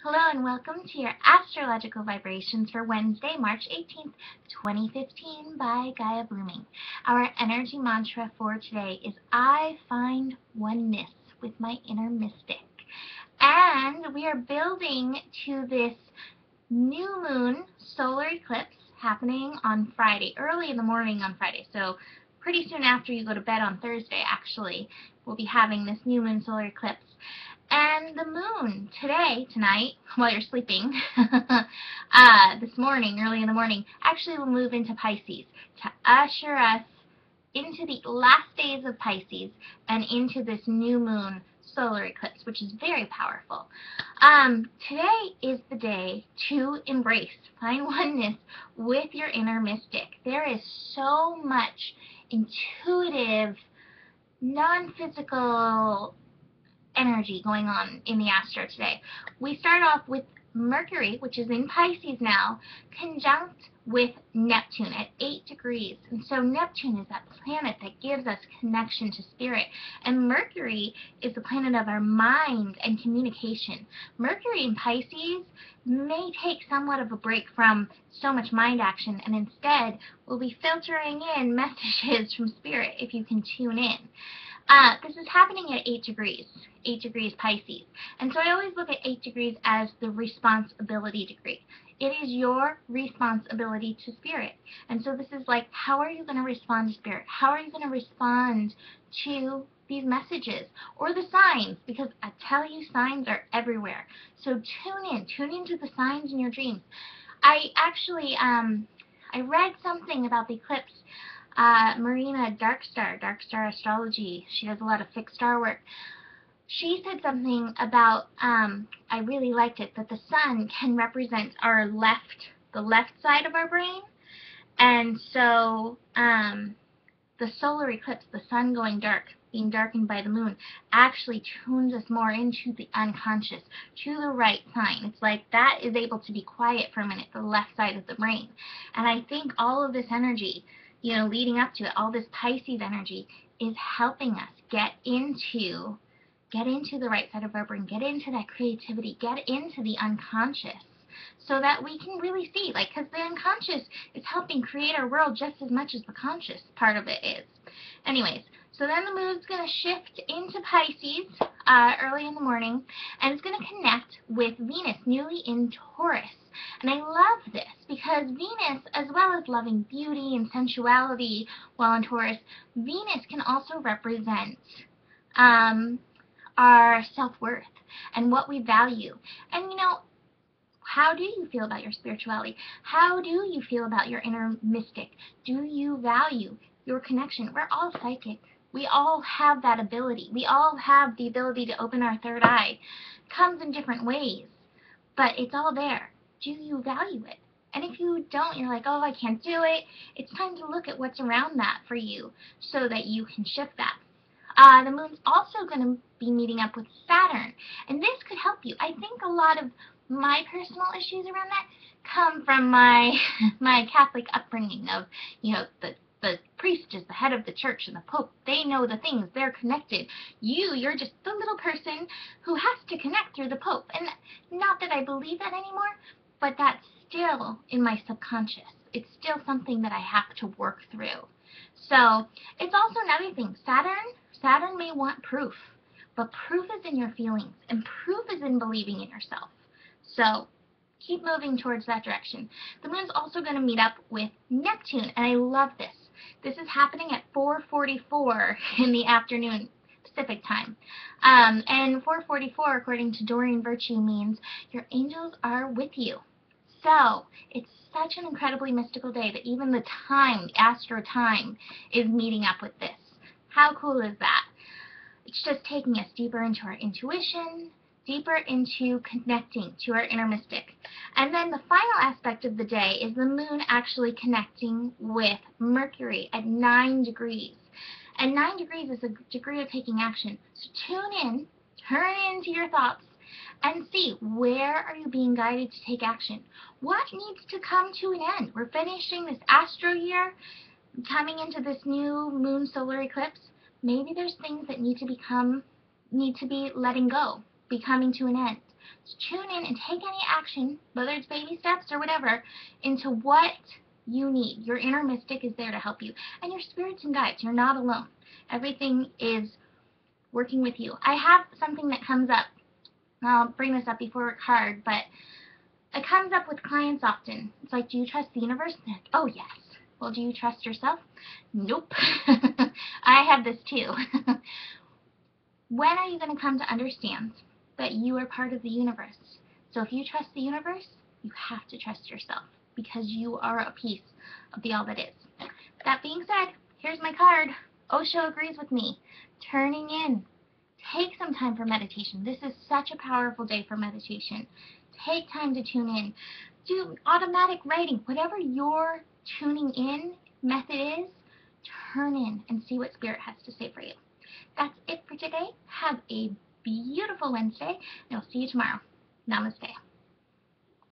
Hello and welcome to your astrological vibrations for Wednesday, March 18th, 2015 by Gaia Blooming. Our energy mantra for today is I find oneness with my inner mystic. And we are building to this new moon solar eclipse happening on Friday, early in the morning on Friday. So pretty soon after you go to bed on Thursday, actually, we'll be having this new moon solar eclipse. And the moon tonight, while you're sleeping, this morning, early in the morning, actually will move into Pisces to usher us into the last days of Pisces and into this new moon solar eclipse, which is very powerful. Today is the day to embrace, find oneness with your inner mystic. There is so much intuitive, non-physical energy going on in the astro today. We start off with Mercury, which is in Pisces now, conjunct with Neptune at 8 degrees. And so Neptune is that planet that gives us connection to spirit. And Mercury is the planet of our mind and communication. Mercury in Pisces may take somewhat of a break from so much mind action, and instead will be filtering in messages from spirit if you can tune in. This is happening at 8 degrees Pisces. And so I always look at 8 degrees as the responsibility degree. It is your responsibility to spirit. And so this is like, how are you going to respond to spirit? How are you going to respond to these messages or the signs? Because I tell you, signs are everywhere. So tune into the signs in your dreams. I actually, I read something about the eclipse. Marina Darkstar Astrology, she does a lot of fixed star work. She said something about, I really liked it, that the sun can represent our the left side of our brain. And so the solar eclipse, the sun going dark, being darkened by the moon, actually tunes us more into the unconscious, to the right sign. It's like that is able to be quiet for a minute, the left side of the brain. And I think all of this energy, leading up to it, all this Pisces energy is helping us get into the right side of our brain, get into that creativity, get into the unconscious, so that we can really see, because the unconscious is helping create our world just as much as the conscious part of it is. Anyways, so then the moon's going to shift into Pisces early in the morning, and it's going to connect with Venus, newly in Taurus. And I love this because Venus, as well as loving beauty and sensuality while in Taurus, Venus can also represent our self-worth and what we value. And how do you feel about your spirituality? How do you feel about your inner mystic? Do you value your connection? We're all psychic. We all have that ability. We all have the ability to open our third eye. It comes in different ways, but it's all there. Do you value it? And if you don't, you're like, oh, I can't do it. It's time to look at what's around that for you so that you can shift that. The moon's also going to be meeting up with Saturn, and this could help you. I think a lot of my personal issues around that come from my Catholic upbringing of, the priest is the head of the church and the Pope, they know the things, they're connected. You're just the little person who has to connect through the Pope. And not that I believe that anymore, but that's still in my subconscious. It's still something that I have to work through. So it's also another thing. Saturn may want proof, but proof is in your feelings, and proof is in believing in yourself. So keep moving towards that direction. The moon's also going to meet up with Neptune, and I love this. This is happening at 4:44 in the afternoon Pacific time. And 4:44, according to Doreen Virtue, means your angels are with you. So it's such an incredibly mystical day that even the time, the astro time, is meeting up with this. How cool is that? It's just taking us deeper into our intuition, deeper into connecting to our inner mystic. And then the final aspect of the day is the moon actually connecting with Mercury at 9 degrees. And 9 degrees is a degree of taking action. So tune in, turn into your thoughts, and see, where are you being guided to take action? What needs to come to an end? We're finishing this astro year, coming into this new moon solar eclipse. Maybe there's things that need to be letting go, be coming to an end. So tune in and take any action, whether it's baby steps or whatever, into what you need. Your inner mystic is there to help you. And your spirits and guides, you're not alone. Everything is working with you. I have something that comes up. I'll bring this up before a card, but it comes up with clients often. It's like, do you trust the universe? Like, oh, yes. Well, do you trust yourself? Nope. I have this too. When are you going to come to understand that you are part of the universe? So if you trust the universe, you have to trust yourself, because you are a piece of the all that is. That being said, here's my card. Osho agrees with me. Turning in. Take some time for meditation. This is such a powerful day for meditation. Take time to tune in. Do automatic writing. Whatever your tuning in method is, turn in and see what Spirit has to say for you. That's it for today. Have a beautiful Wednesday, and I'll see you tomorrow. Namaste.